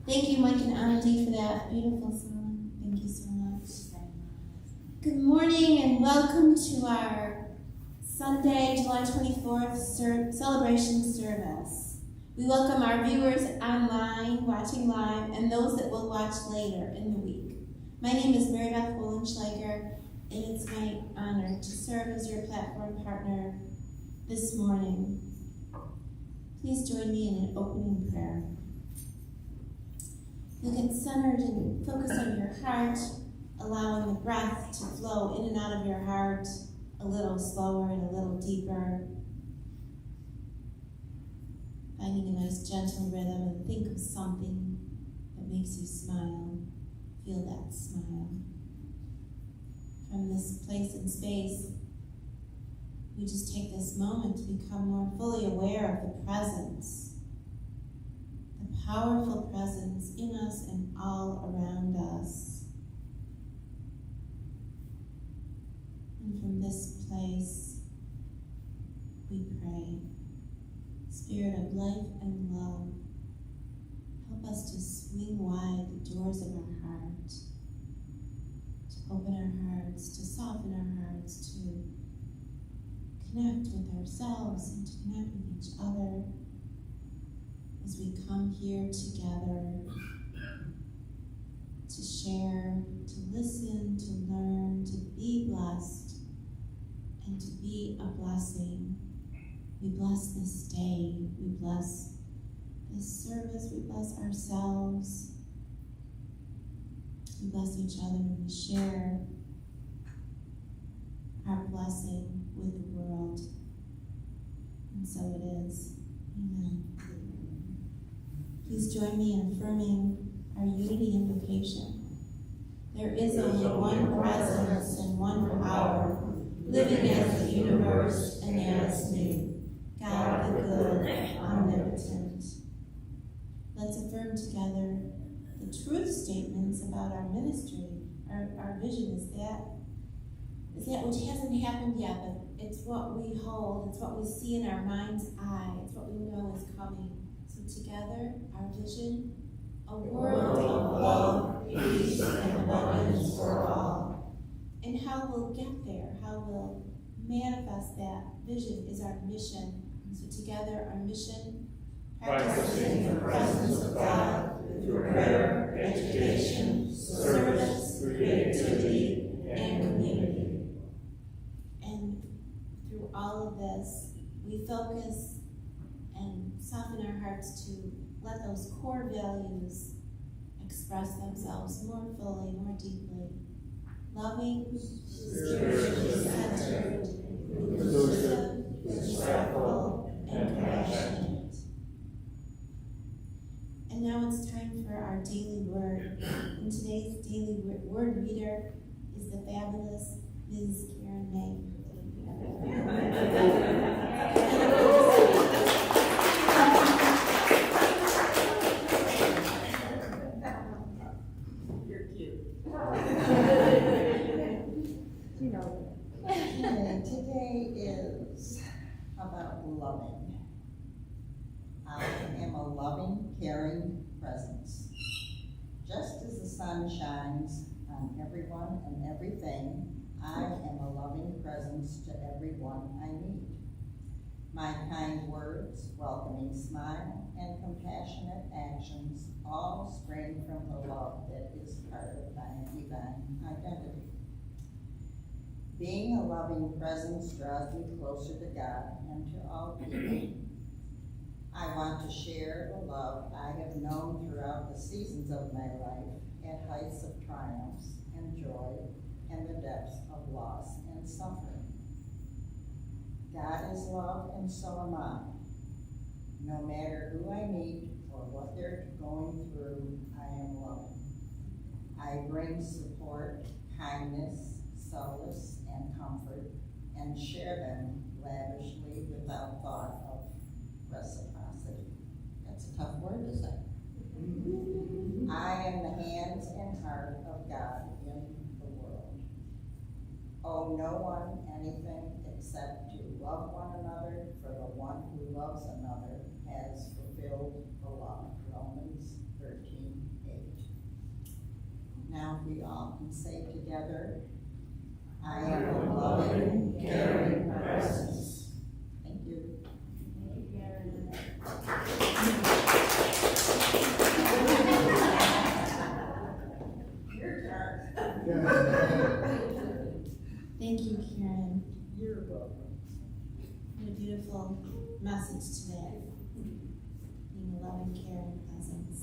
Thank you, Mike and Andy, for that beautiful song. Thank you so much. Good morning and welcome to our Sunday, July 24th celebration service. We welcome our viewers online, watching live, and those that will watch later in the week. My name is Mary Beth Wollenschlager, and it's my honor to serve as your platform partner this morning. Please join me in an opening prayer. You get centered and focus on your heart, allowing the breath to flow in and out of your heart a little slower and a little deeper. Finding a nice gentle rhythm and think of something that makes you smile. Feel that smile. From this place and space, we just take this moment to become more fully aware of the presence. The powerful presence in us and all around us. And from this place, we pray. Spirit of life and love, help us to swing wide the doors of our heart, to open our hearts, to soften our hearts, to connect with ourselves and to connect with each other. As we come here together to share, to listen, to learn, to be blessed, and to be a blessing. We bless this day, we bless this service, we bless ourselves, we bless each other, and we share our blessing with the world. And so it is. Amen. Please join me in affirming our unity invocation. There is only one presence and one power, living as the universe and as me, God the good, omnipotent. Let's affirm together the truth statements about our ministry. Our vision is that which hasn't happened yet, but it's what we hold, it's what we see in our mind's eye, it's what we know is coming. So together, our vision, a world of love, peace, and abundance for all. And how we'll get there, how we'll manifest that vision is our mission. And so together, our mission, practicing the presence of God through prayer, education, service, creativity, and community. And through all of this, we focus and soften our hearts to let those core values express themselves more fully, more deeply. Loving, spiritually centered, inclusive, respectful, and compassionate. And now it's time for our daily word. And today's daily word reader is the fabulous Ms. Karen May. You're cute. You know. Okay, today is about loving. I am a loving, caring presence. Just as the sun shines on everyone and everything, I am a loving presence to everyone I meet. My kind words, welcoming smile, and compassionate actions all spring from the love that is part of my divine identity. Being a loving presence draws me closer to God and to all people. I want to share the love I have known throughout the seasons of my life, at heights of triumphs and joy, and the depths of loss and suffering. God is love, and so am I. No matter who I meet or what they're going through, I am loving. I bring support, kindness, solace, and comfort, and share them lavishly without thought of reciprocity. That's a tough word to say. I am the hands and heart of God in the world. Owe no one anything except to love one another, for the one who loves another has fulfilled the law. Romans 13:8. Now we all can say together, I am a loving, caring presence. Thank you. Your turn. Thank you, Karen. You're welcome. What a beautiful message today. Being a loving, caring presence.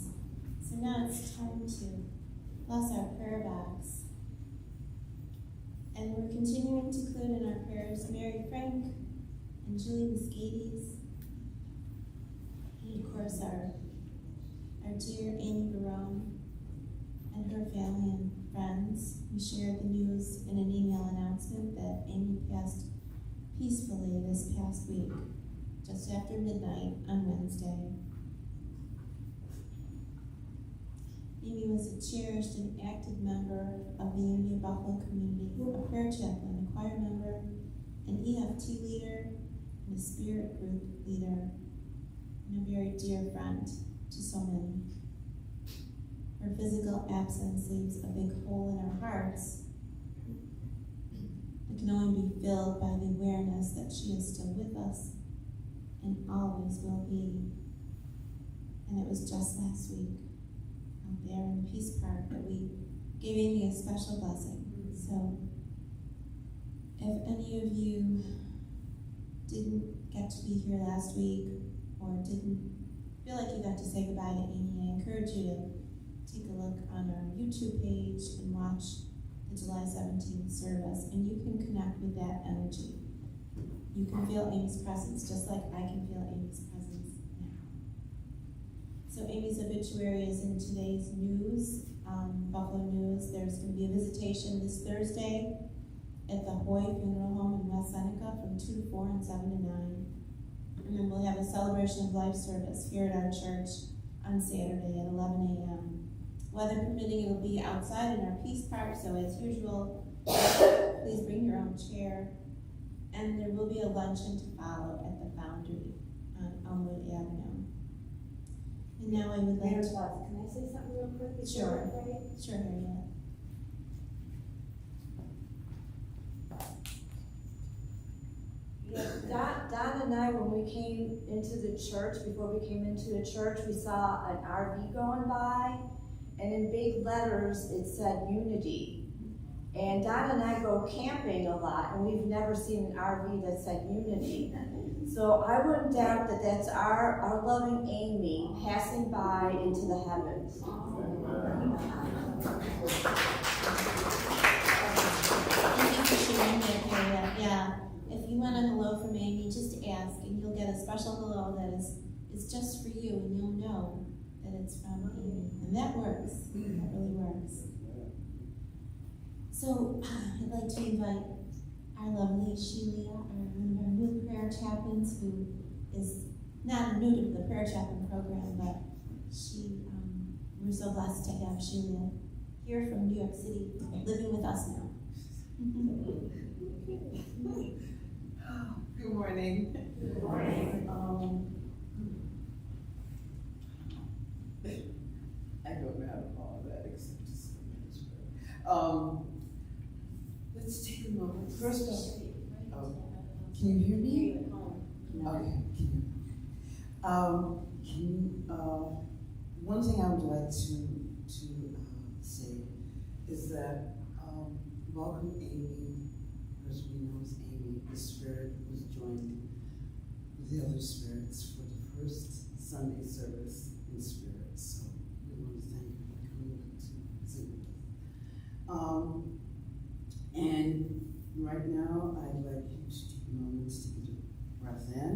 So now it's time to bless our prayer box. And we're continuing to include in our prayers Mary Frank and Julie Muscades. And of course our dear Amy Barone and her family and friends. We shared the news in an email announcement that Amy passed peacefully this past week, just after midnight on Wednesday. Amy was a cherished and active member of the Unity of Buffalo community, a prayer chaplain, a choir member, an EFT leader, and a spirit group leader, and a very dear friend to so many. Her physical absence leaves a big hole in our hearts that can only be filled by the awareness that she is still with us and always will be. And it was just last week out there in the Peace Park that we gave Amy a special blessing. So if any of you didn't get to be here last week or didn't feel like you got to say goodbye to Amy, I encourage you to take a look on our YouTube page and watch the July 17th service, and you can connect with that energy. You can feel Amy's presence just like I can feel Amy's presence now. So Amy's obituary is in today's news, Buffalo News. There's going to be a visitation this Thursday at the Hoy Funeral Home in West Seneca from 2 to 4 and 7 to 9. And then we'll have a celebration of life service here at our church on Saturday at 11 a.m. Weather permitting, it will be outside in our Peace Park, so as usual, please bring your own chair. And there will be a luncheon to follow at the Foundry on Elmwood Avenue. And now I would like to... Can I say something real quick? Sure. Sure, Harriet. Don and I, when we came into the church, before we came into the church, we saw an RV going by, and in big letters it said Unity. And Don and I go camping a lot, and we've never seen an RV that said Unity. So I wouldn't doubt that that's our loving Amy passing by into the heavens. Thank you for sharing that, Harriet. Yeah. If you want a hello from Amy, just ask, and you'll get a special hello that is just for you, and you'll know that it's from Amy. And that works. That really works. So I'd like to invite our lovely Sheila, one of our new prayer chaplains, who is not new to the prayer chaplain program, but we're so blessed to have Sheila here from New York City, living with us now. Good morning. Good morning. I don't know how to follow that except to let's take a moment. First off, can you hear me? Okay. One thing I would like to say is that welcome Amy, because we know as Amy, the Spirit was joined with the other spirits for the first Sunday service in spirit. So we want to thank you for coming to visit with us. And right now, I'd like you to take a moment to take a breath in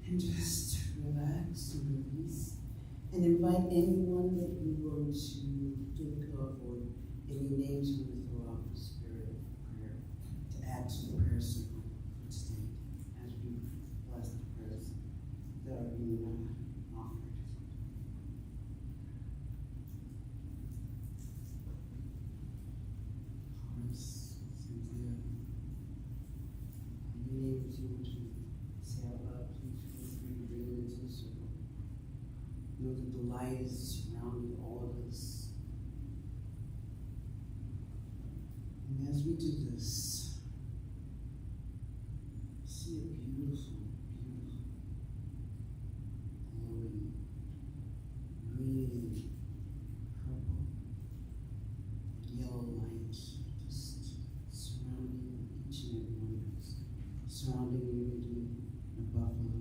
and just relax and release, and invite anyone that you want to think of or any names you want to throw out for spirit of prayer to add to the prayer circle for today as we bless the prayers that are being offered. Horace, Cynthia, any names you want to say out loud, please feel free to bring it into the circle. Know that the light is surrounding all of us. And as we do this, see a beautiful, beautiful, glowing, green, purple, yellow light just surrounding each and every one of us, surrounding Unity and Buffalo,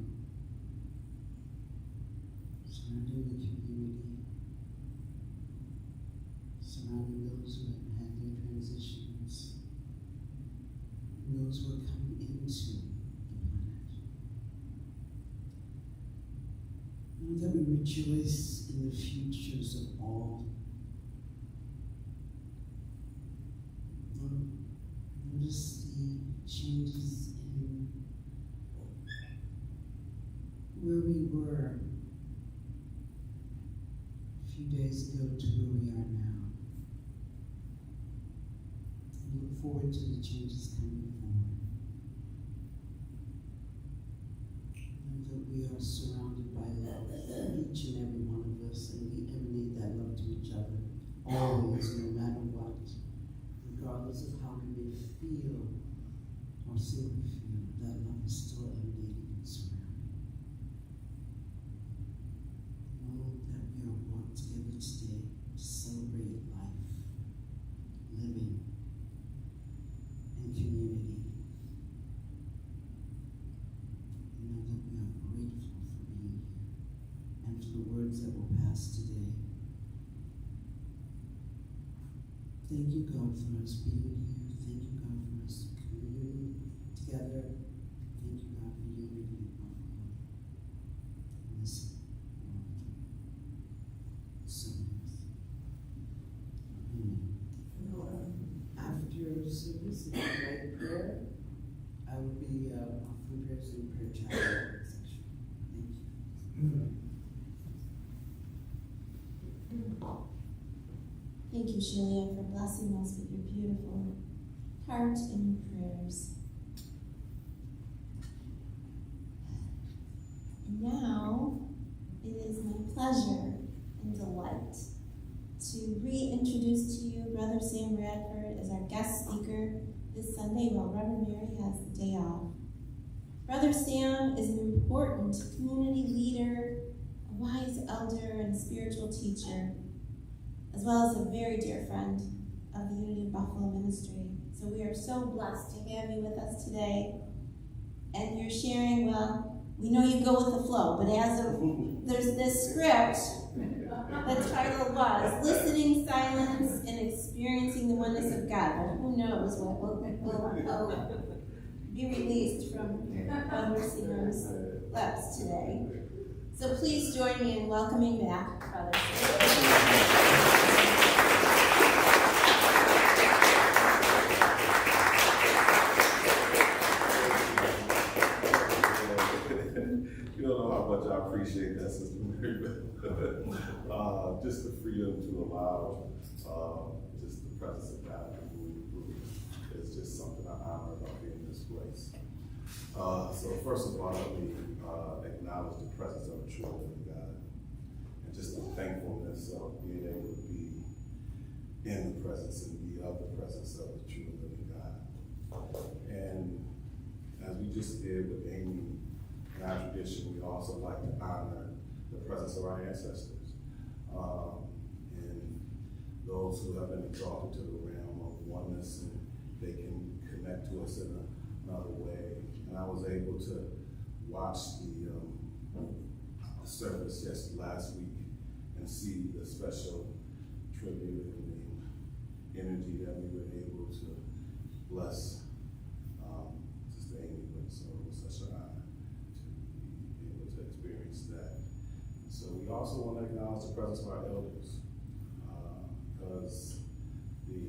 surrounding the community, surrounding those who have had their transitions, and those who are coming into the planet. Know that we rejoice in the futures of all. Notice the changes in where we were a few days ago to where we are now. And look forward to the changes coming forward. Know that we are surrounded by love, each and every one of us, and we emanate that love to each other, always, no matter what, regardless of how we may feel or simply feel, that love is still emanating and surrounding. Know that we are brought together today to celebrate life, living, and community. And know that we are grateful for being here and for the words that were passed today. Thank you, God, for us being here. Thank you, God, for us communing together. Thank you, God, for unity in Buffalo. In this world. So, after service, if you'd like prayer, I will be offering prayers in the prayer chapel section. Thank you. Thank you, Shelia, for blessing us with your beautiful heart and your prayers. And now, it is my pleasure and delight to reintroduce to you Brother Sam Radford as our guest speaker this Sunday while Reverend Mary has the day off. Brother Sam is an important community leader, a wise elder, and spiritual teacher, as well as a very dear friend of the Unity of Buffalo Ministry. So we are so blessed to have you with us today. And you're sharing, well, we know you go with the flow, but as of, there's this script, the title was Listening, Silence, and Experiencing the Oneness of God. But who knows what will be released from Brother Sam's lips today. So please join me in welcoming back Brother Sam. You don't know how much I appreciate that, Sister Mary. Just the freedom to allow just the presence of God to move through. It's just something I honor about being in this place. So first of all, let me acknowledge the presence of a true living God, and just the thankfulness of being able to be in the presence and be of the presence of the true living God. And as we just did with Amy in our tradition, we also like to honor the presence of our ancestors. And those who have been exalted to the realm of oneness, and they can connect to us in another way. And I was able to watch the service last week and see the special tribute and the energy that we were able to bless Sister Amy with. So it was such an honor to be able to experience that. So we also want to acknowledge the presence of our elders, because the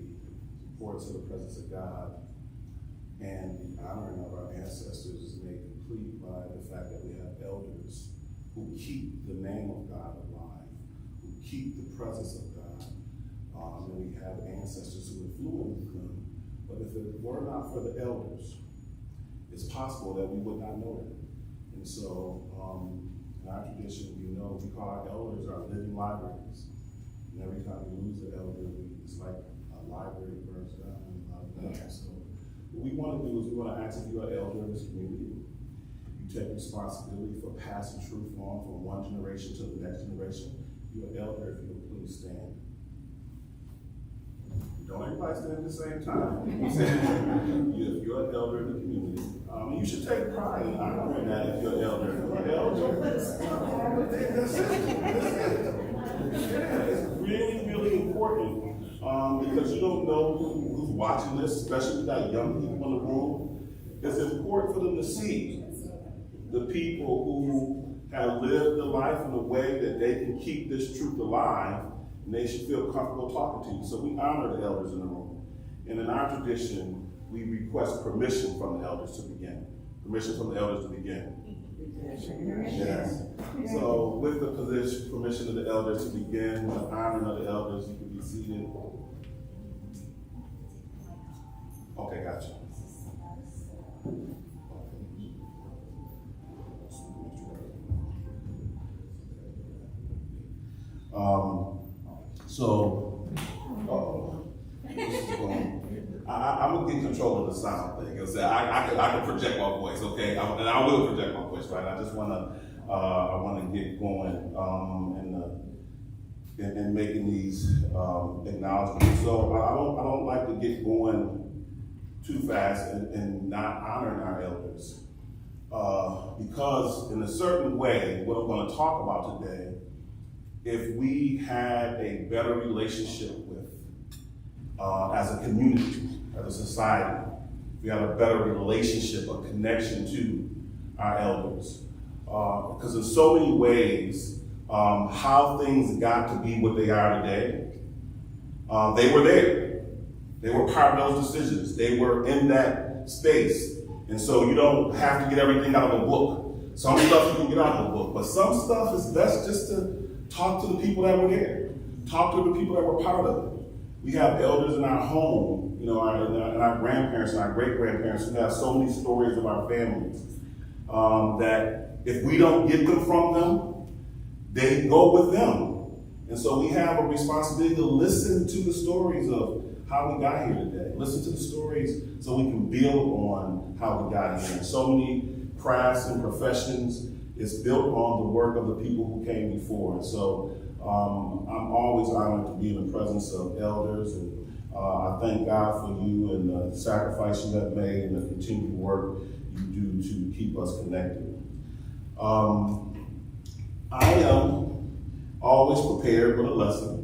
importance of the presence of God and the honoring of our ancestors is made complete by the fact that we have elders who keep the name of God alive, who keep the presence of God, and we have ancestors who influence them. But if it were not for the elders, it's possible that we would not know them. And so, in our tradition, we call our elders our living libraries. And every time we lose an elder, it's like a library burns down and a lot of that. So what we want to do is we want to ask if you're an elder in this community, you take responsibility for passing truth on from one generation to the next generation. You're an elder, if you would please stand. Don't everybody stand at the same time. If you're an elder in the community, you should take pride in honoring that if you're an elder. It's really, really important because you don't know who's watching this, especially with that young people in the room. It's important for them to see the people who have lived the life in a way that they can keep this truth alive, and they should feel comfortable talking to you. So we honor the elders in the room. And in our tradition, we request permission from the elders to begin. Permission from the elders to begin. Yes. So with the permission of the elders to begin, the honoring of the elders, you can be seated. Okay, gotcha. I'm gonna get control of the sound thing. I can project my voice, okay? And I will project my voice, right? I just wanna get going in making these acknowledgments. So I don't like to get going too fast and not honoring our elders, because in a certain way, what I'm going to talk about today, if we had a better relationship with, as a community, as a society, we have a better relationship, a connection to our elders. Because in so many ways, how things got to be what they are today, they were there. They were part of those decisions. They were in that space. And so you don't have to get everything out of a book. Some stuff you can get out of a book, but some stuff is best just to talk to the people that were there. Talk to the people that were part of it. We have elders in our home, and our grandparents and our great-grandparents who have so many stories of our families, that if we don't get them from them, they go with them. And so we have a responsibility to listen to the stories of how we got here today. Listen to the stories so we can build on how we got here. And so many crafts and professions is built on the work of the people who came before. And so I'm always honored to be in the presence of elders, and I thank God for you and the sacrifice you have made and the continued work you do to keep us connected. I am always prepared with a lesson.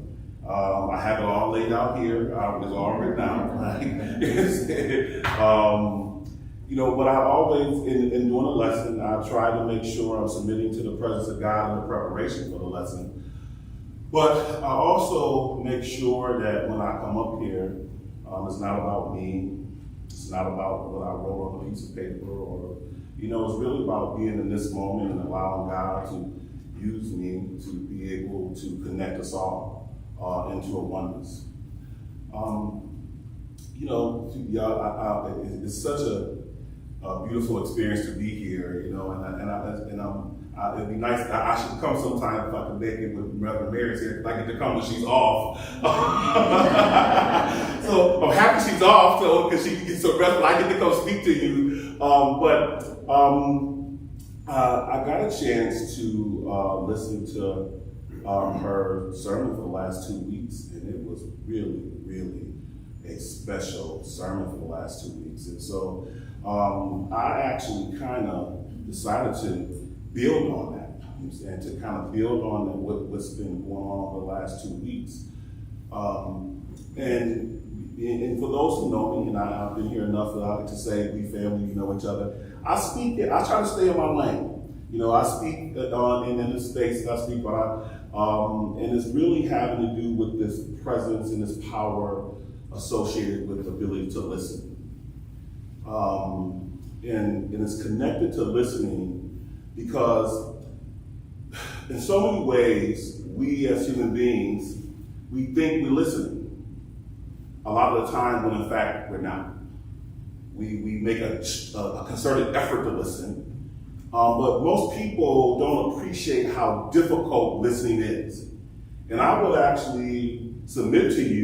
I have it all laid out here. It's all written down. But I always, in doing a lesson, I try to make sure I'm submitting to the presence of God in the preparation for the lesson. But I also make sure that when I come up here, it's not about me. It's not about what I wrote on a piece of paper, or, it's really about being in this moment and allowing God to use me to be able to connect us all into a oneness. You know, it's such a beautiful experience to be here, you know, it'd be nice. I should come sometime if I can make it with Reverend Mary's here, because I get to come when she's off. So I'm happy she's off, so because she can get some rest, I get to come speak to you. I got a chance to listen to her sermon for the last 2 weeks, and it was really, really a special sermon for the last 2 weeks. And so I actually kind of decided to build on that and to kind of build on what's been going on over the last 2 weeks. And for those who know me, and I've been here enough that I like to say we family, we know each other. I try to stay in my lane. You know, I speak in the space that I speak about, and it's really having to do with this presence and this power associated with the ability to listen. And it's connected to listening because in so many ways, we as human beings, we think we're listening. A lot of the time when in fact we're not. We make a concerted effort to listen, but most people don't appreciate how difficult listening is. And I would actually submit to you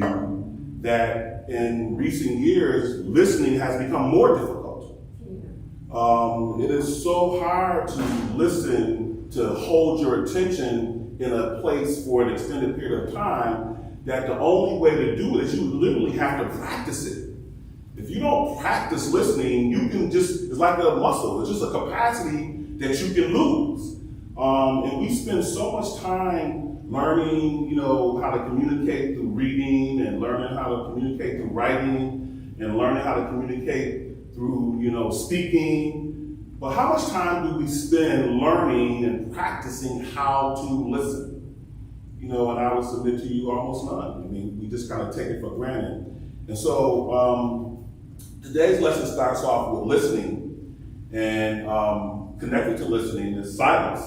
that in recent years, listening has become more difficult. It is so hard to listen, to hold your attention in a place for an extended period of time, that the only way to do it is you literally have to practice it. If you don't practice listening, you can it's like a muscle. It's just a capacity that you can lose. And we spend so much time learning, you know, how to communicate through reading and learning how to communicate through writing and learning how to communicate through, you know, speaking. But how much time do we spend learning and practicing how to listen? You know, and I would submit to you almost none. I mean, we just kind of take it for granted. And so today's lesson starts off with listening, and connected to listening is silence,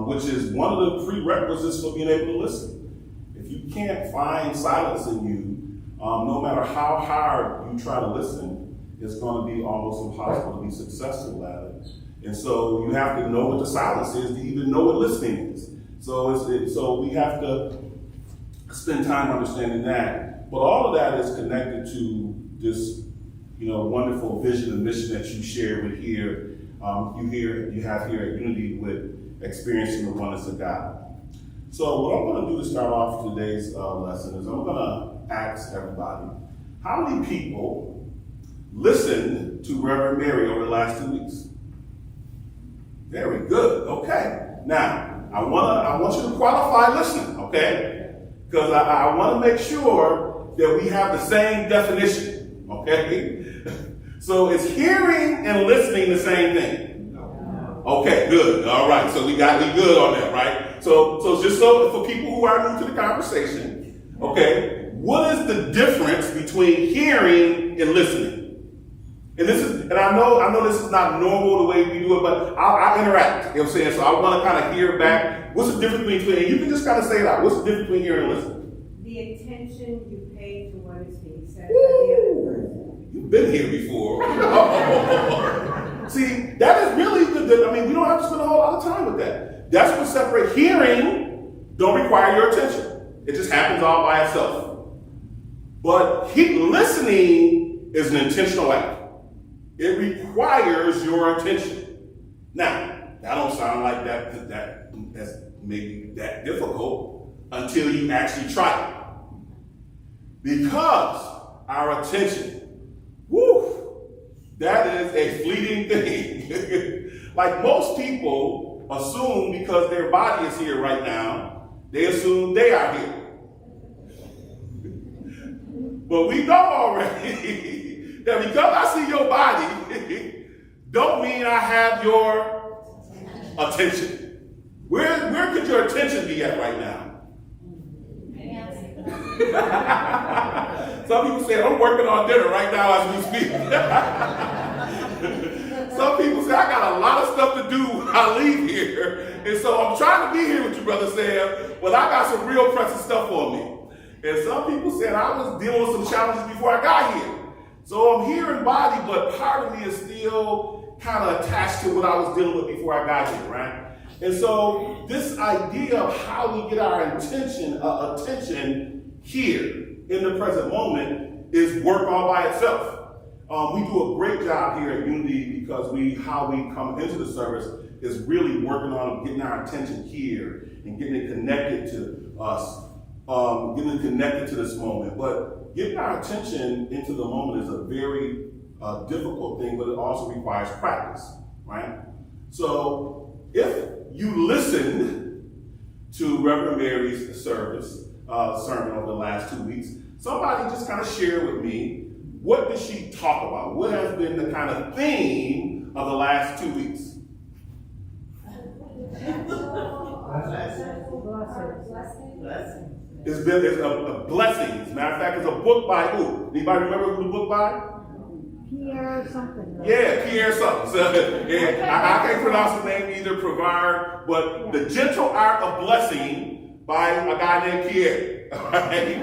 which is one of the prerequisites for being able to listen. If you can't find silence in you, no matter how hard you try to listen, it's going to be almost impossible to be successful at it. And so you have to know what the silence is to even know what listening is. So we have to spend time understanding that. But all of that is connected to this, you know, wonderful vision and mission that you share with here. You have here at Unity with experiencing the oneness of God. So what I'm going to do to start off today's lesson is I'm going to ask everybody, how many people listened to Reverend Mary over the last 2 weeks? Very good. Okay. Now, I want you to qualify listening, okay? Because I want to make sure that we have the same definition, okay? So is hearing and listening the same thing? No. Okay, good. All right. So we good on that, right? So just so for people who are new to the conversation, okay, what is the difference between hearing and listening? And I know this is not normal the way we do it, but I interact, you know what I'm saying? So I want to kind of hear back, what's the difference between, and you can just kind of say it out, what's the difference between hearing and listening? The attention you pay to what is being said by the other person. You've been here before. See, that is really good. I mean, we don't have to spend a whole lot of time with that. That's what separates. Hearing don't require your attention. It just happens all by itself. But listening is an intentional act. It requires your attention. Now, that don't sound like that's maybe that difficult until you actually try it. Because our attention, that is a fleeting thing. Like most people assume because their body is here right now, they assume they are here. But we know already that because I see your body, don't mean I have your attention. Where could your attention be at right now? Some people say, I'm working on dinner right now as we speak. Some people say, I got a lot of stuff to do when I leave here. And so I'm trying to be here with you, Brother Sam, but I got some real pressing stuff on me. And some people said I was dealing with some challenges before I got here. So I'm here in body, but part of me is still kind of attached to what I was dealing with before I got here, right? And so this idea of how we get our attention here in the present moment is work all by itself. We do a great job here at Unity because how we come into the service is really working on getting our attention here and getting it connected to us, getting it connected to this moment. But getting our attention into the moment is a very difficult thing, but it also requires practice, right? So if you listened to Reverend Mary's sermon over the last 2 weeks, somebody just kind of share with me, what did she talk about? What has been the kind of theme of the last 2 weeks? It's a blessing. As a matter of fact, it's a book by who? Anybody remember who the book by? Pierre something. Right? Yeah, Pierre something. So, I can't pronounce the name either, Provard, but The Gentle Art of Blessing by a guy named Pierre. Right?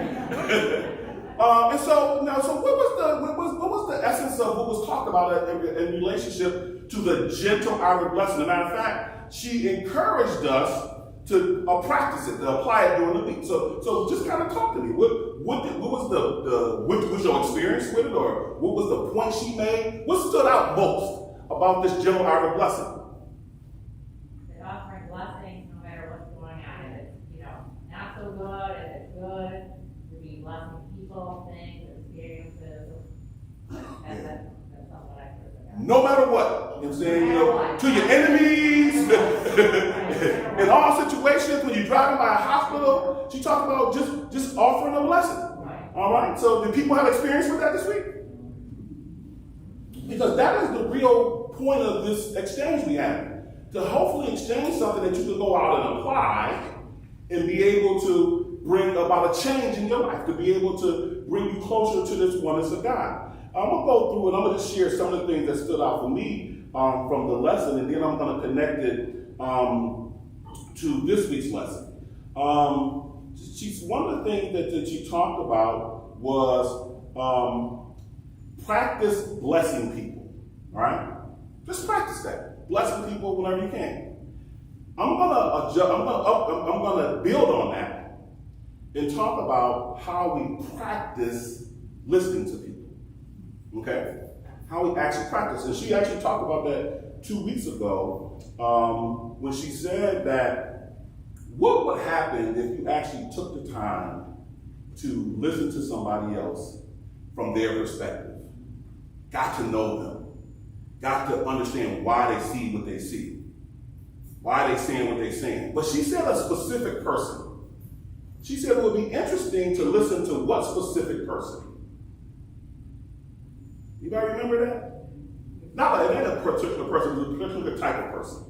And so what was the essence of what was talked about in relationship to the gentle art of blessing? As a matter of fact, she encouraged us to practice it, to apply it during the week. So just kind of talk to me. What was your experience with it, or what was the point she made? What stood out most about this gentle art of blessing? That offering blessings no matter what's going on. If it's, not so good, if it's good, to be blessing people, things, experiences. That's what I heard about. No matter what. You know what I'm saying? To your enemies, in all situations, when you're driving by a hospital, she talked about just offering a blessing. Right. All right? So did people have experience with that this week? Because that is the real point of this exchange we have. To hopefully exchange something that you can go out and apply and be able to bring about a change in your life, to be able to bring you closer to this oneness of God. I'm going to go through and I'm going to share some of the things that stood out for me from the lesson, and then I'm going to connect it to this week's lesson. One of the things that she talked about was practice blessing people. All right, just practice that, blessing people whenever you can. I'm gonna build on that and talk about how we practice listening to people. Okay, how we actually practice, and she actually talked about that 2 weeks ago when she said that what would happen if you actually took the time to listen to somebody else from their perspective, got to know them, got to understand why they see what they see, why they saying what they're saying. But she said a specific person. She said it would be interesting to listen to what specific person. You guys remember that? Not like it ain't a particular person, it's a particular type of person.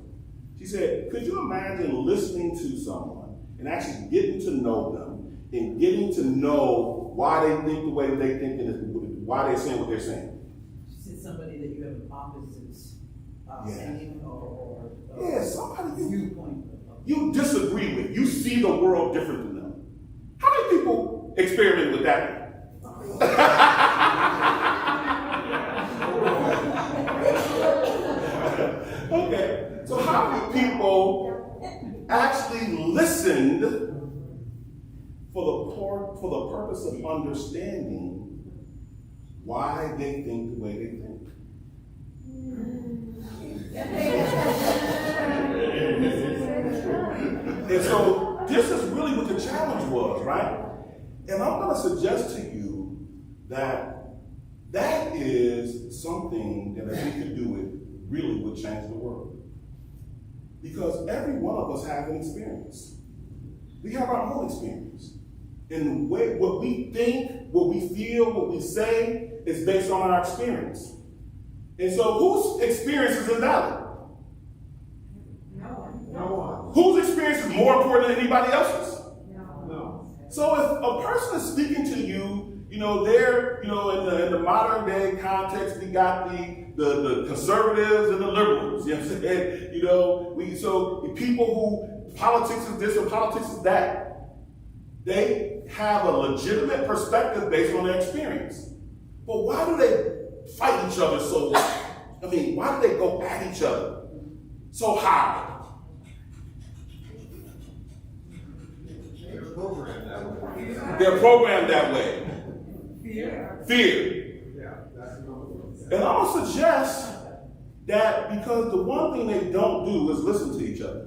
She said, could you imagine listening to someone and actually getting to know them and getting to know why they think the way they think and why they're saying what they're saying? She said somebody that you have opposites opinion or somebody viewpoint. You disagree with. You see the world different than them. How many people experiment with that? Okay, so how many people actually listened for the purpose of understanding why they think the way they think? And so this is really what the challenge was, right? And I'm going to suggest to you that that is something that if we could do it, really would change the world. Because every one of us have an experience. We have our own experience. And the way, what we think, what we feel, what we say is based on our experience. And so whose experience is invalid? No one. Whose experience is more important than anybody else's? No. So if a person is speaking to you, they're, in the modern day context, we got the conservatives and the liberals. You know what I'm saying? So the people who politics is this or politics is that. They have a legitimate perspective based on their experience. But why do they fight each other so much? I mean, why do they go at each other so hard? They're programmed that way. Fear. And I'm going to suggest that because the one thing they don't do is listen to each other.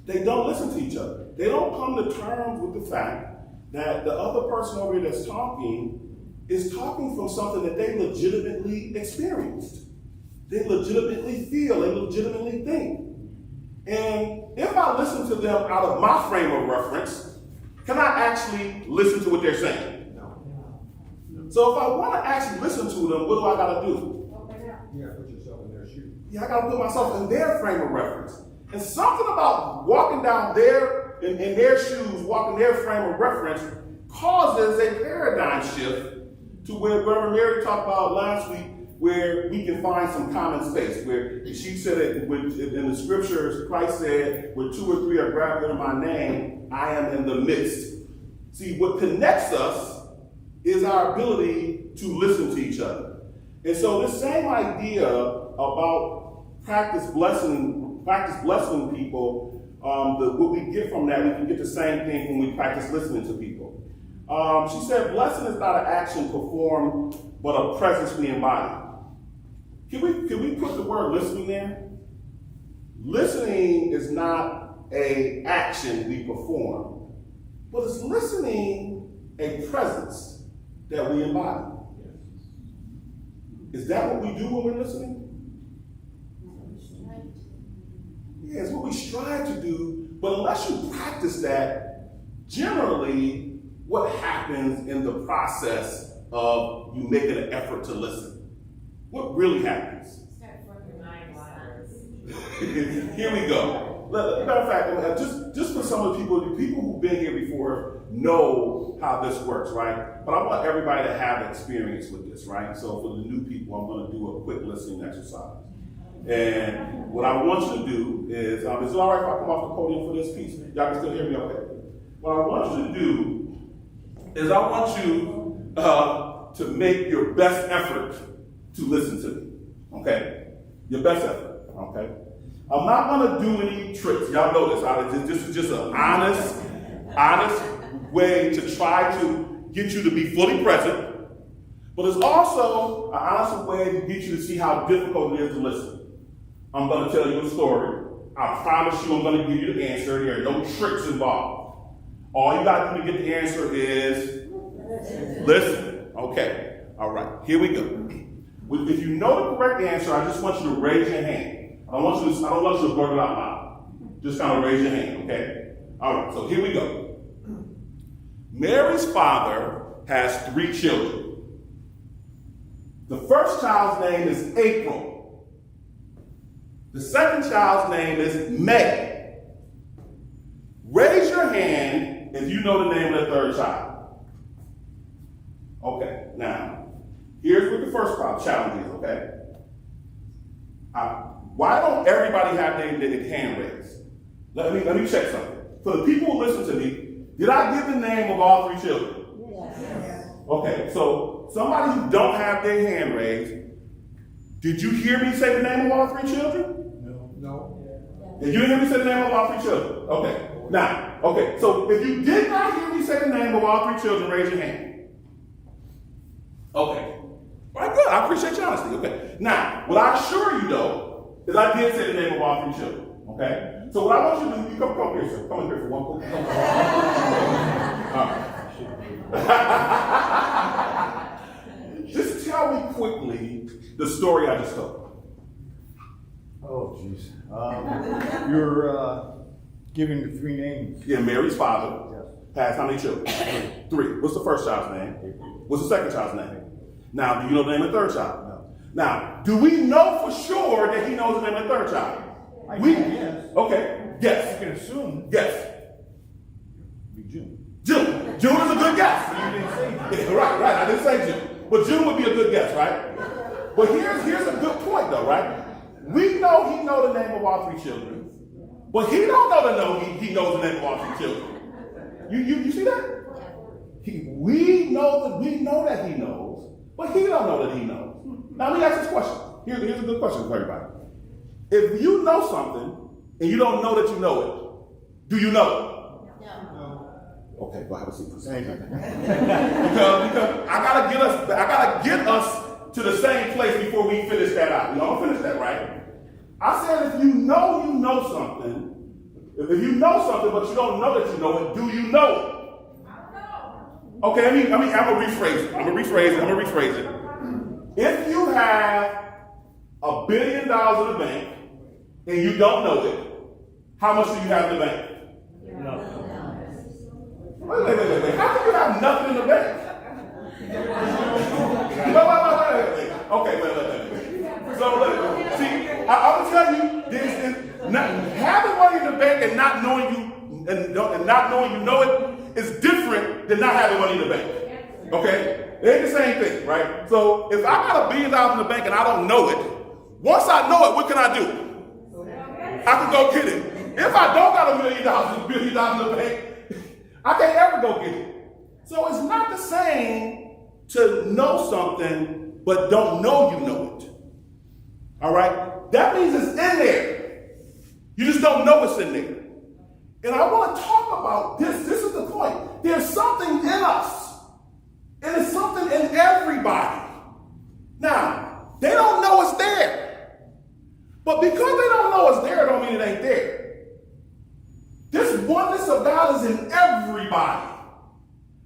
They don't listen to each other. They don't come to terms with the fact that the other person over here that's talking is talking from something that they legitimately experienced. They legitimately feel, they legitimately think. And if I listen to them out of my frame of reference, can I actually listen to what they're saying? No. So if I want to actually listen to them, what do I got to do? You gotta put yourself in their shoes. Yeah, I got to put myself in their frame of reference. And something about walking down in their shoes, walking their frame of reference, causes a paradigm shift to where Reverend Mary talked about last week, where we can find some common space, where she said it in the scriptures, Christ said, where 2 or 3 are gathered in my name, I am in the midst. See, what connects us is our ability to listen to each other. And so this same idea about practice blessing people, what we get from that, we can get the same thing when we practice listening to people. She said, blessing is not an action performed, but a presence we embody. Can we put the word listening there? Listening is not an action we perform, but it's listening a presence that we embody. Is that what we do when we're listening? Yeah, it's what we strive to do, but unless you practice that, generally, what happens in the process of you making an effort to listen? What really happens? Here we go. Matter of fact, just for some of the people who've been here before know how this works, right? But I want everybody to have experience with this, right? So for the new people, I'm going to do a quick listening exercise. And what I want you to do is it all right if I come off the podium for this piece? Y'all can still hear me okay? What I want you to do is I want you to make your best effort to listen to me, okay? Your best effort, okay? I'm not going to do any tricks. Y'all know this. This is just an honest way to try to get you to be fully present, but it's also an honest way to get you to see how difficult it is to listen. I'm going to tell you a story. I promise you I'm going to give you the answer. There are no tricks involved. All you got to do to get the answer is listen. Okay. All right. Here we go. If you know the correct answer, I just want you to raise your hand. I don't want you to blurt it out loud. Just kind of raise your hand, okay? All right, so here we go. Mary's father has 3 children. The first child's name is April. The second child's name is May. Raise your hand if you know the name of the third child. Okay, now, here's what the first challenge is, okay? Why don't everybody have their hand raised? Let me check something. For the people who listen to me, did I give the name of all 3 children? Yes. Okay, so somebody who don't have their hand raised, did you hear me say the name of all 3 children? No. Did you hear me say the name of all 3 children? Okay. Now, okay, so if you did not hear me say the name of all 3 children, raise your hand. Okay. All right, good. I appreciate your honesty. Okay. Now, what I assure you, though, is I did say the name of all 3 children. Okay? So what I want you to do, you come here, sir. Come here for one quick. All right. Just tell me quickly the story I just told. Oh, jeez. You're giving the 3 names. Yeah, Mary's father has how many children? 3. What's the first child's name? What's the second child's name? Now, do you know the name of the third child? No. Now, do we know for sure that he knows the name of the third child? Yes. Okay. Yes. I can assume. Yes. June. June. June is a good guess. You didn't say June. Yeah, right. I didn't say June. But June would be a good guess, right? But here's a good point, though, right? We know he knows the name of all 3 children. But he don't know he knows the name of all 3 children. You see that? We know that he knows, but he don't know that he knows. Now let me ask this question. Here's a good question for everybody. If you know something and you don't know that you know it, do you know it? No. Okay, go have a seat for a second. because I gotta get us to the same place before we finish that out. You don't finish that, right? I said if you know something, but you don't know that you know it, do you know it? Okay, I'm gonna rephrase it. If you have $1 billion in the bank and you don't know it, how much do you have in the bank? Wait. How can you have nothing in the bank? Wait. Okay, wait. So, see, I will tell you, having money in the bank and not knowing you know it is different than not having money in the bank. Okay? They ain't the same thing, right? So, if I got $1 billion in the bank and I don't know it, once I know it, what can I do? I can go get it. If I don't got $1 billion in the bank, I can't ever go get it. So it's not the same to know something, but don't know you know it. All right? That means it's in there. You just don't know it's in there. And I want to talk about this. This is the point. There's something in us. And it's something in everybody. Now, they don't know it's there. But because they don't know it's there, don't mean it ain't there. This oneness of God is in everybody.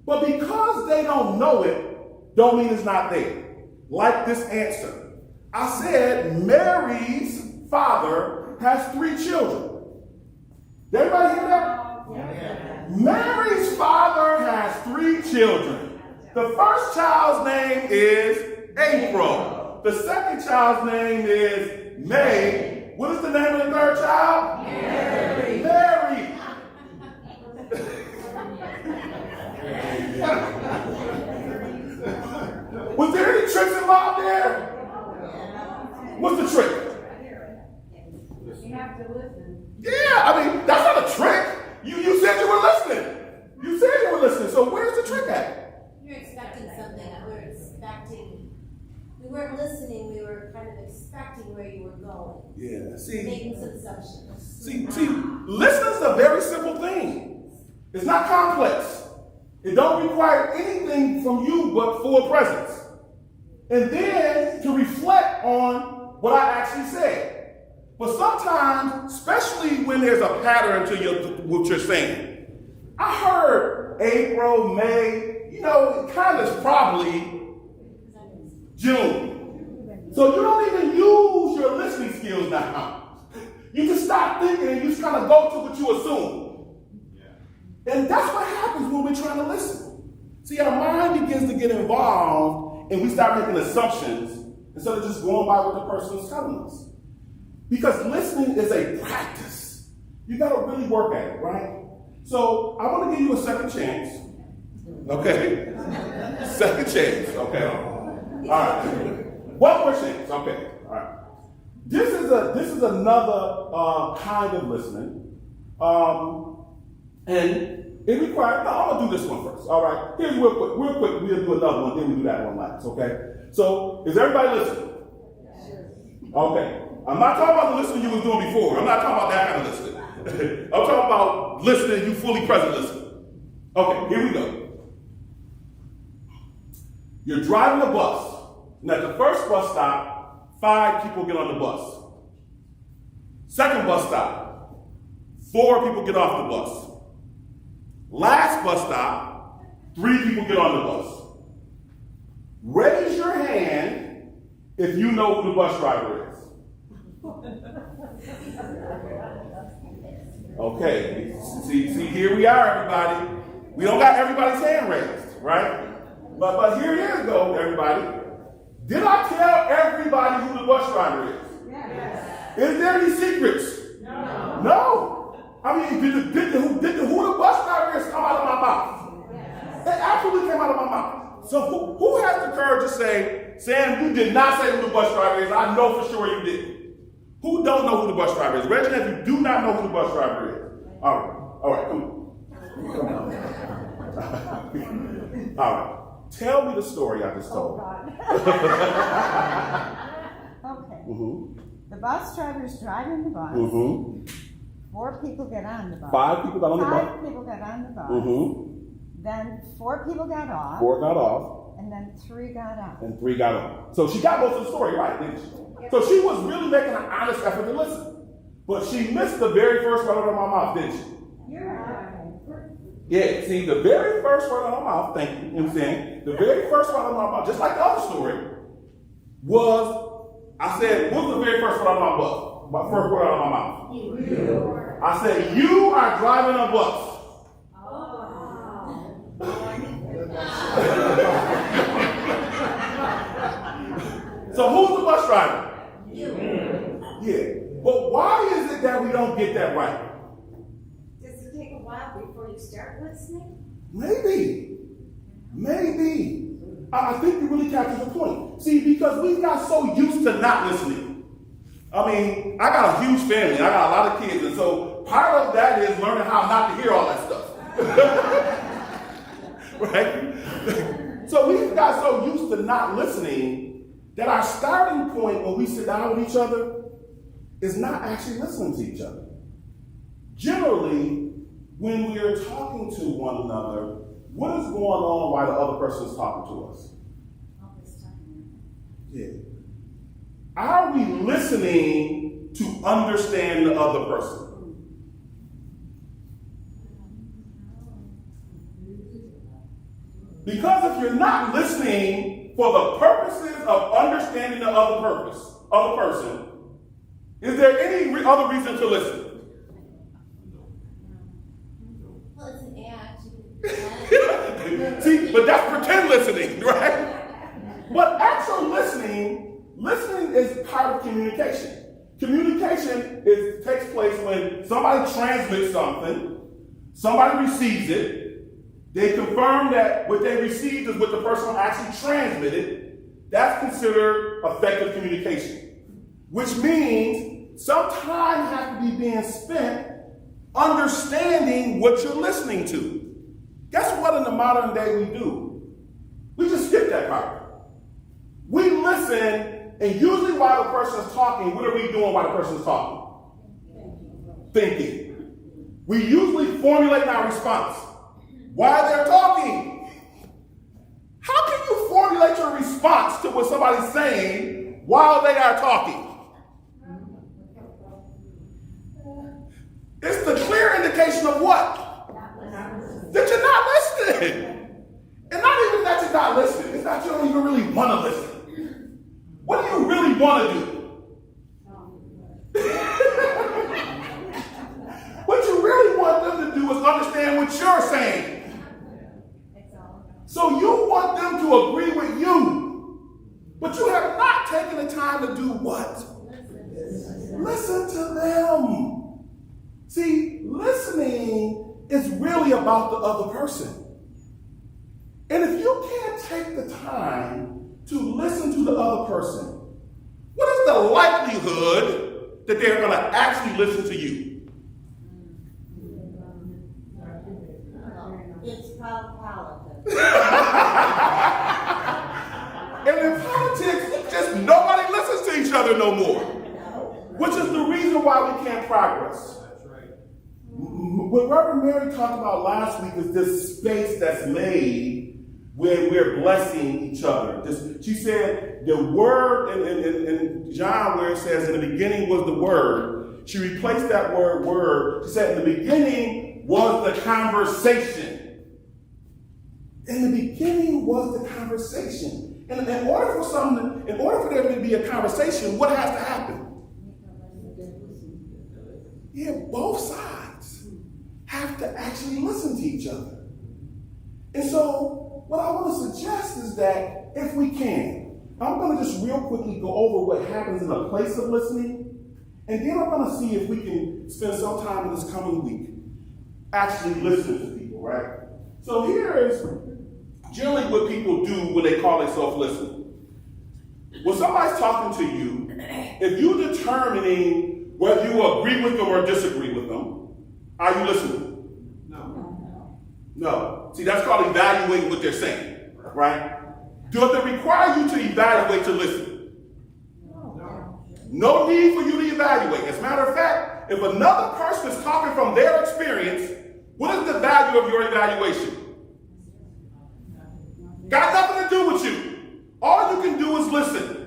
But because they don't know it, don't mean it's not there. Like this answer. I said Mary's father has 3 children. Did everybody hear that? Yeah. Mary's father has 3 children. The first child's name is April. The second child's name is May. What is the name of the third child? Mary. Mary. Was there any tricks involved there? What's the trick? You have to listen. Yeah, that's not a trick. You said you were listening. You said you were listening. So where's the trick at? You're expecting something. We weren't listening. We were kind of expecting where you were going. Yeah, see. Making some assumptions. See, listening's a very simple thing. It's not complex. It don't require anything from you but full presence. And then to reflect on what I actually said. But sometimes, especially when there's a pattern to what you're saying, I heard April, May, it kind of is probably June. So you don't even use your listening skills now. You just stop thinking and you just kind of go to what you assume. And that's what happens when we're trying to listen. See, our mind begins to get involved and we start making assumptions instead of just going by what the person is telling us. Because listening is a practice. You got to really work at it, right? So I want to give you a second chance. Okay? Second chance. Okay. All right. One more chance. Okay. All right. This is another kind of listening. And it requires, I'm going to do this one first. All right. Here's real quick. We'll do another one, then we do that one last. Okay? So, is everybody listening? Okay. I'm not talking about the listening you was doing before. I'm not talking about that kind of listening. I'm talking about listening, you fully present listening. Okay, here we go. You're driving a bus. And at the first bus stop, 5 people get on the bus. Second bus stop, 4 people get off the bus. Last bus stop, 3 people get on the bus. Raise your hand if you know who the bus driver is. Okay, see, here we are, everybody. We don't got everybody's hand raised, right? But here it is, though, everybody. Did I tell everybody who the bus driver is? Yes. Is there any secrets? No. I mean, did who the bus driver is come out of my mouth? Yes. It absolutely came out of my mouth. So who has the courage to say, Sam, you did not say who the bus driver is. I know for sure you did. Who don't know who the bus driver is? Raise your hand if you do not know who the bus driver is. All right, come on. All right. Tell me the story I just told. Okay. Mm-hmm. The bus driver's driving the bus. Mm-hmm. 4 people get on the bus. 5 people got on the bus. 5 people got on the bus. Mm-hmm. Then 4 people got off. 4 got off. And then 3 got on. And 3 got on. So she got most of the story right, didn't she? So she was really making an honest effort to listen. But she missed the very first word out of my mouth, didn't she? You're right. Yeah, see, the very first word out of my mouth, thank you, you know what I'm saying? The very first word out of my mouth, just like the other story, was, I said, what was the very first word out of my mouth? My first word out of my mouth. You. I said, you are driving a bus. So who's the bus driver? You. Yeah. But why is it that we don't get that right? Does it take a while before you start listening? Maybe. I think you really captured the point. See, because we got so used to not listening. I mean, I got a huge family. I got a lot of kids. And so part of that is learning how not to hear all that stuff. Right? So we got so used to not listening that our starting point when we sit down with each other is not actually listening to each other. Generally, when we are talking to one another, what is going on while the other person is talking to us? Yeah. Are we listening to understand the other person? Because if you're not listening for the purposes of understanding the other person, is there any other reason to listen? Well, it's an act. See, but that's pretend listening, right? But actual listening is part of communication. Communication takes place when somebody transmits something, somebody receives it, they confirm that what they received is what the person actually transmitted. That's considered effective communication, which means some time has to be being spent understanding what you're listening to. Guess what in the modern day we do? We just skip that part. We listen, and usually while the person is talking, what are we doing while the person is talking? Thinking. We usually formulate our response while they're talking. How can you formulate your response to what somebody's saying while they are talking? It's the clear indication of what? That you're not listening. And not even that you're not listening. It's not you don't even really want to listen. What do you really want to do? What you really want them to do is understand what you're saying. So you want them to agree with you. But you have not taken the time to do what? Listen to them. See, listening is really about the other person. And if you can't take the time to listen to the other person, what is the likelihood that they're going to actually listen to you? It's called politics. And in politics, just nobody listens to each other no more. Which is the reason why we can't progress. What Reverend Mary talked about last week is this space that's made when we're blessing each other. She said the word in John where it says in the beginning was the word, she replaced that word. She said in the beginning was the conversation. In the beginning was the conversation. And in order for there to be a conversation, what has to happen? Yeah, both sides have to actually listen to each other. And so what I want to suggest is that if we can, I'm going to just real quickly go over what happens in a place of listening, and then I'm going to see if we can spend some time in this coming week actually listening to people, right? So here is generally what people do when they call themselves listening. When somebody's talking to you, if you're determining whether you agree with them or disagree with them, are you listening? No. No. See, that's called evaluating what they're saying, right? Does it require you to evaluate to listen? No need for you to evaluate. As a matter of fact, if another person is talking from their experience, what is the value of your evaluation? Got nothing to do with you. All you can do is listen.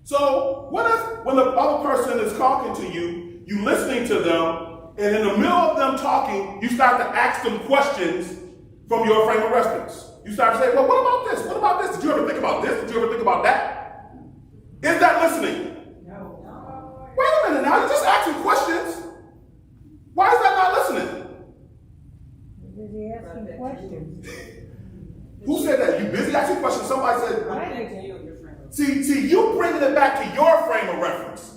So what if when the other person is talking to you, you listening to them, and in the middle of them talking, you start to ask them questions from your frame of reference. You start to say, well, what about this? What about this? Did you ever think about this? Did you ever think about that? Is that listening? No. Wait a minute now, you're just asking questions. Why is that not listening? Because he asking questions. Who said that? You busy asking questions? Somebody said, Right. see, you bringing it back to your frame of reference.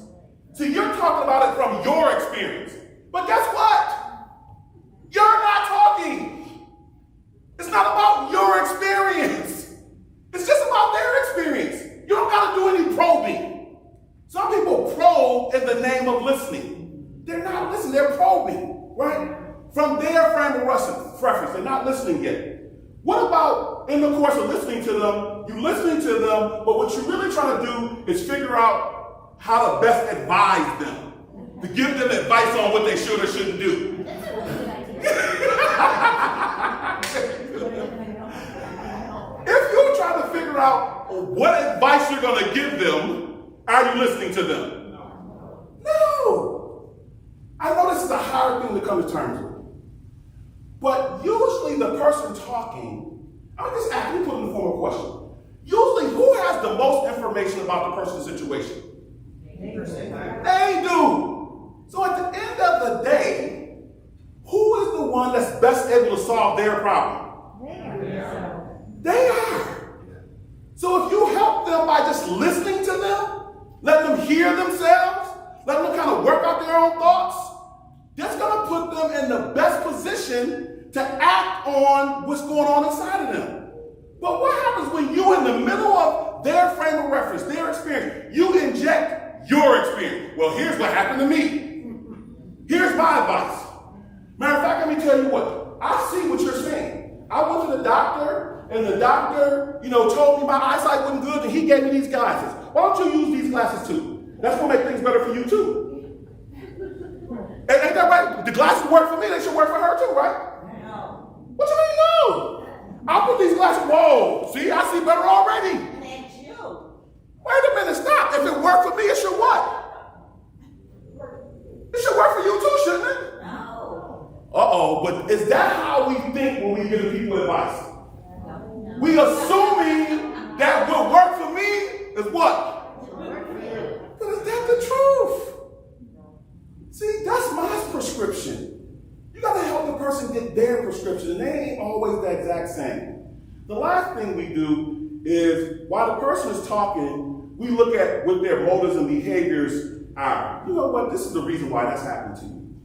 See, you're talking about it from your experience. But guess what? You're not talking. It's not about your experience. It's just about their experience. You don't got to do any probing. Some people probe in the name of listening. They're not listening, they're probing, right? From their frame of reference. They're not listening yet. What about in the course of listening to them, you listening to them, but what you're really trying to do is figure out how to best advise them, to give them advice on what they should or shouldn't do. If you're trying to figure out what advice you're going to give them, are you listening to them? No. I know this is a hard thing to come to terms with. But usually the person talking, I'm just asking, put in the form of a question. Usually who has the most information about the person's situation? They do. So at the end of the day, who is the one that's best able to solve their problem? They are. So if you help them by just listening to them, let them hear themselves, let them kind of work out their own thoughts, that's going to put them in the best position to act on what's going on inside of them. But what happens when you, in the middle of their frame of reference, their experience, you inject your experience? Well, here's what happened to me. Here's my advice. Matter of fact, let me tell you what. I see what you're saying. I went to the doctor, and the doctor, told me my eyesight wasn't good, and he gave me these glasses. Why don't you use these glasses too? That's going to make things better for you too. Ain't that right? The glasses work for me, they should work for her too, right? No. What you mean no? I'll put these glasses, whoa, see, I see better already. And that's you. Wait a minute, stop. If it worked for me, it should what? It should work for you too, shouldn't it? No. Uh-oh, but is that how we think when we give people advice? No. We assuming that what worked for me is what? But is that the truth? See, that's my prescription. You got to help the person get their prescription, and they ain't always the exact same. The last thing we do is, while the person is talking, we look at what their motives and behaviors are. You know what? This is the reason why that's happened to you.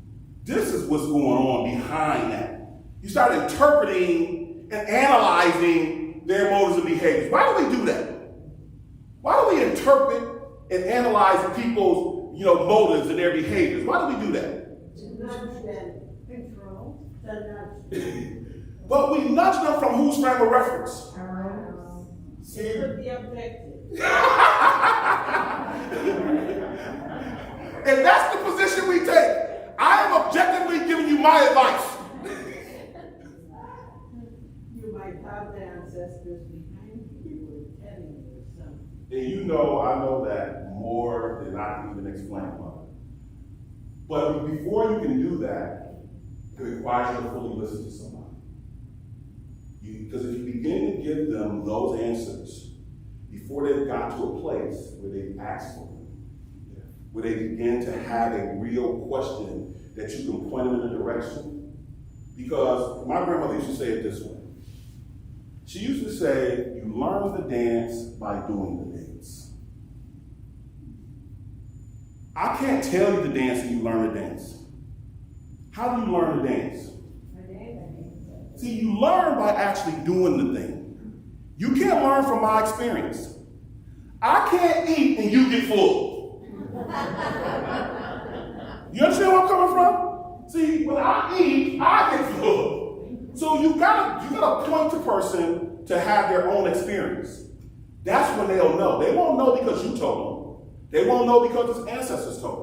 This is what's going on behind that. You start interpreting and analyzing their motives and behaviors. Why do we do that? Why do we interpret and analyze people's motives and their behaviors? Why do we do that? Control. But we nudge them from whose frame of reference? See, the objective. And that's the position we take. I am objectively giving you my advice. You might have the ancestors behind you who are telling you something. And I know that more than I can even explain, Mother. But before you can do that, it requires you to fully listen to somebody. Because if you begin to give them those answers before they've got to a place where they've asked for them, where they begin to have a real question that you can point them in a direction. Because my grandmother used to say it this way. She used to say, you learn the dance by doing the dance. I can't tell you to dance and you learn to dance. How do you learn to dance? See, you learn by actually doing the thing. You can't learn from my experience. I can't eat and you get full. You understand where I'm coming from? See, when I eat, I get full. So you gotta point the person to have their own experience. That's when they'll know. They won't know because you told them. They won't know because his ancestors told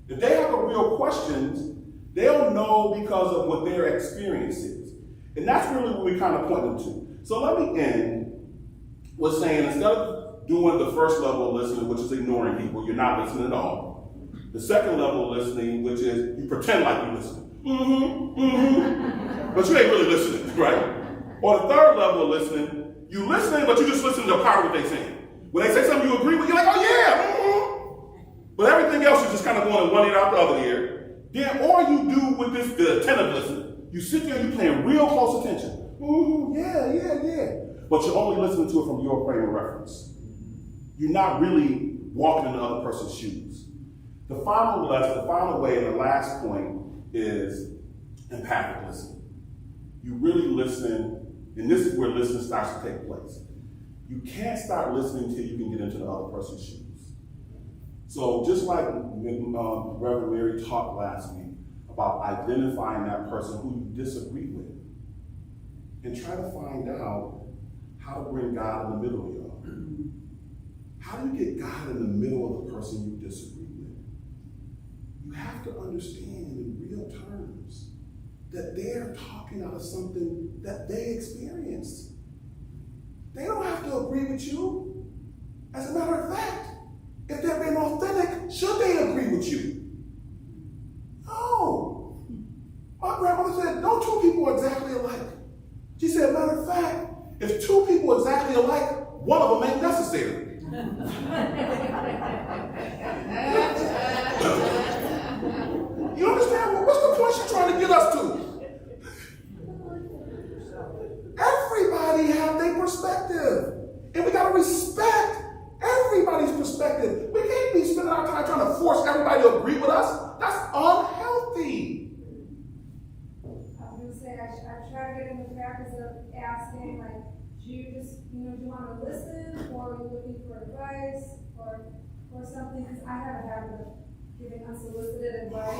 them. If they have a real questions, they'll know because of what their experience is. And that's really what we kind of point them to. So let me end with saying, instead of doing the first level of listening, which is ignoring people, you're not listening at all. The second level of listening, which is you pretend like you're listening. But you ain't really listening, right? Or the third level of listening, you listening, but you just listening to a part of what they're saying. When they say something you agree with, you're like, oh yeah. But everything else is just kind of going one ear out the other ear. Then, or you do with this, the attentive listening. You sit there and you're paying real close attention. Yeah. But you're only listening to it from your frame of reference. You're not really walking in the other person's shoes. The final way, and the last point is empathic listening. You really listen, and this is where listening starts to take place. You can't start listening until you can get into the other person's shoes. So just like when Reverend Mary talked last week about identifying that person who you disagree with, and try to find out how to bring God in the middle of y'all. How do you get God in the middle of the person you disagree with? You have to understand in real terms that they're talking out of something that they experienced. They don't have to agree with you. As a matter of fact, if they're being authentic, should they agree with you? No. My grandmother said, no two people are exactly alike. She said, matter of fact, if two people are exactly alike, one of them ain't necessary. You understand? Well, what's the point she's trying to get us to? Everybody have their perspective. And we got to respect everybody's perspective. We can't be spending our time trying to force everybody to agree with us. That's unhealthy. I was going to say, I try to get in the practice of asking, like, do you just, do you want to listen, or are you looking for advice, or something? Because I have a habit of giving unsolicited advice.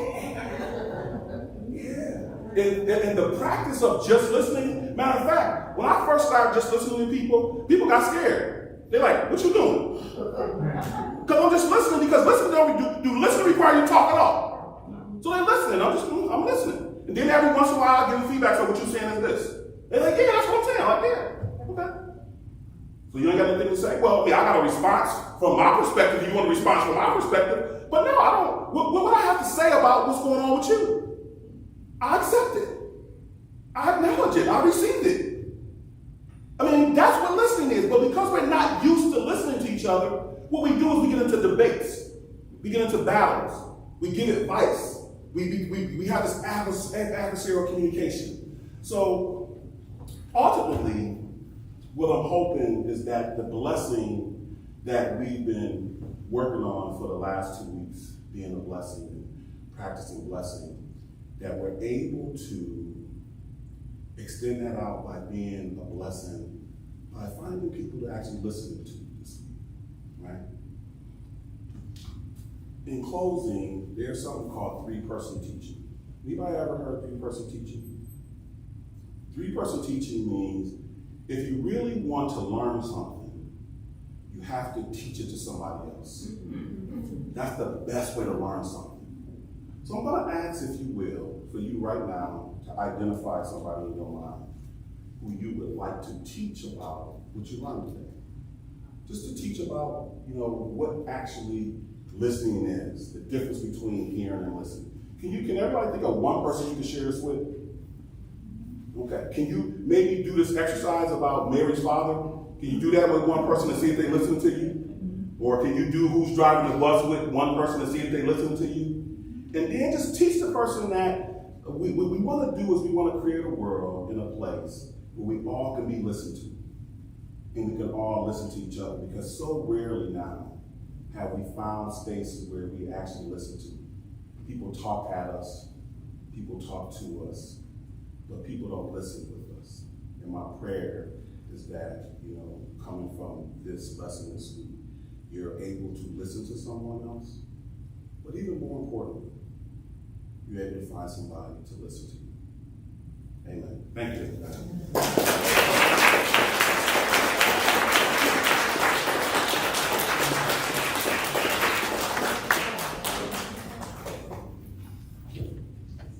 Yeah. And the practice of just listening, matter of fact, when I first started just listening to people got scared. They're like, what you doing? Because I'm just listening, because listening do listening require you to talk at all. So they're listening, I'm listening. And then every once in a while I give them feedback, so what you're saying is this. They're like, yeah, that's what I'm saying. I'm like, yeah. Okay. So you ain't got anything to say? Well, yeah, I got a response from my perspective. You want a response from my perspective? But no, I don't. What would I have to say about what's going on with you? I accept it. I acknowledge it. I received it. I mean, that's what listening is. But because we're not used to listening to each other, what we do is we get into debates. We get into battles. We give advice. We have this adversarial communication. So ultimately, what I'm hoping is that the blessing that we've been working on for the last 2 weeks, being a blessing and practicing blessing, that we're able to extend that out by being a blessing, by finding people to actually listen to this week, right? In closing, there's something called three-person teaching. Anybody ever heard three-person teaching? Three-person teaching means if you really want to learn something, you have to teach it to somebody else. That's the best way to learn something. So I'm going to ask, if you will, for you right now to identify somebody in your mind who you would like to teach about what you learned today. Just to teach about, what actually listening is, the difference between hearing and listening. Can everybody think of one person you can share this with? Okay. Can you maybe do this exercise about Mary's father? Can you do that with one person to see if they listen to you? Or can you do who's driving the bus with one person to see if they listen to you? And then just teach the person that what we want to do is we want to create a world in a place where we all can be listened to. And we can all listen to each other, because so rarely now have we found spaces where we actually listen to. People talk at us, people talk to us, but people don't listen with us. And my prayer is that, coming from this lesson this week, you're able to listen to someone else, but even more importantly, you're able to find somebody to listen to you. Amen. Thank you.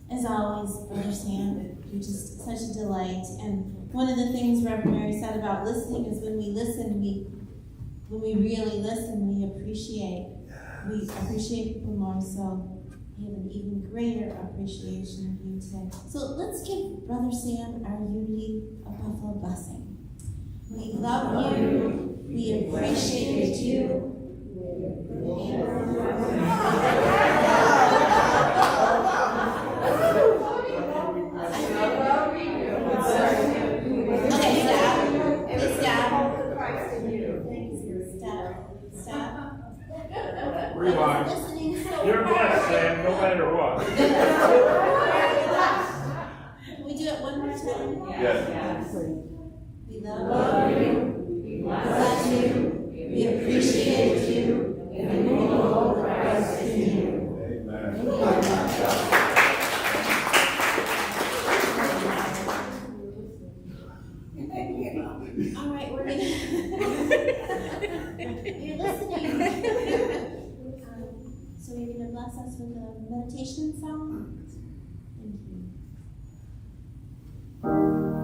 As always, Brother Sam, you're just such a delight. And one of the things Reverend Mary said about listening is when we listen, when we really listen, we appreciate people more. So we have an even greater appreciation of you today. So let's give Brother Sam our Unity of Buffalo blessing. We love you. We appreciate you. Rewind. You're blessed, Sam, no matter what. Can we do it one more time? Yes. We love you. We bless you. We appreciate you. And we hold Christ in you. Amen. All right, we're gonna. You're listening. So you're gonna bless us with a meditation song? Thank you.